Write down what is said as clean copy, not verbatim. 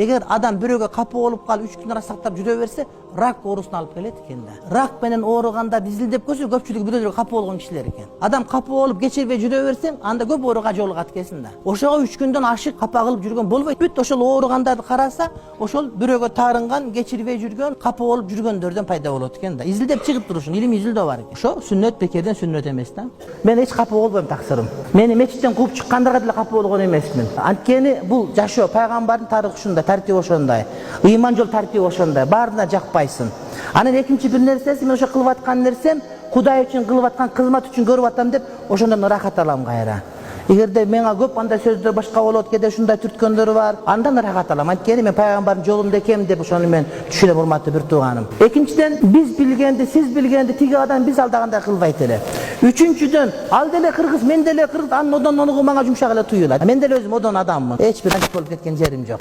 Eğer adam büröge kapı olup kalıp 3 gün saqtap jüre berse, rak oorusuna alıp kelет eкен da. Rak menen ooruganda dizildep kösө köpçülük bürödөргө kapı болгон кишилер экен. Adam kapı olup geçirбей жüre берсең, анда көп ооруга жолугат экенсиң да. Ошого 3 күндөн ашык капа кылып жүргөн болбойт. Бүт ошол оорugandарды караса, ошол бüröge тарынган, geçirбей жүргөн, kapı olup жүргөндөрдөн пайда болот экен да. Изилдеп чыгып турушун, илим изилдөө бар экен. Ошо сүннөт бекерден сүннөт эмес да. Мен эч капы болбойм таксырым. Мени мечиттен кууп чыккандарга деле капы болгон эмесмин. Анткени бул жашоо пайгамбардын тарыхы ушундай, тартиби ошондой. Ыйман жол тартиби ошондой. Баарына жакпайсың. Анан экинчи бир нерсеси, мен ошо кылып аткан нерсем Кудай үчүн кылып аткан кызмат үчүн көрүп атам деп, ошондон рахат алам кайра. Эгерде мага көп андай сөздөр башка болот, кеде ушундай түрткөндөр бар, андан рахат алам. Анткени мен пайгамбардын жолунда экем деп ошону мен түшүнөм, урматтуу бир тууганым. Экинчиден, биз билгенди, сиз билгенди тиги адам биз алдагандай кылбайт эле. Үчүнчүдөн, ал деле кыргыз, мен деле кыргыз, анын одон мага жумшак эле туюлат. Мен деле өзүм одон адаммын. Эч бир болуп кеткен жерим жок.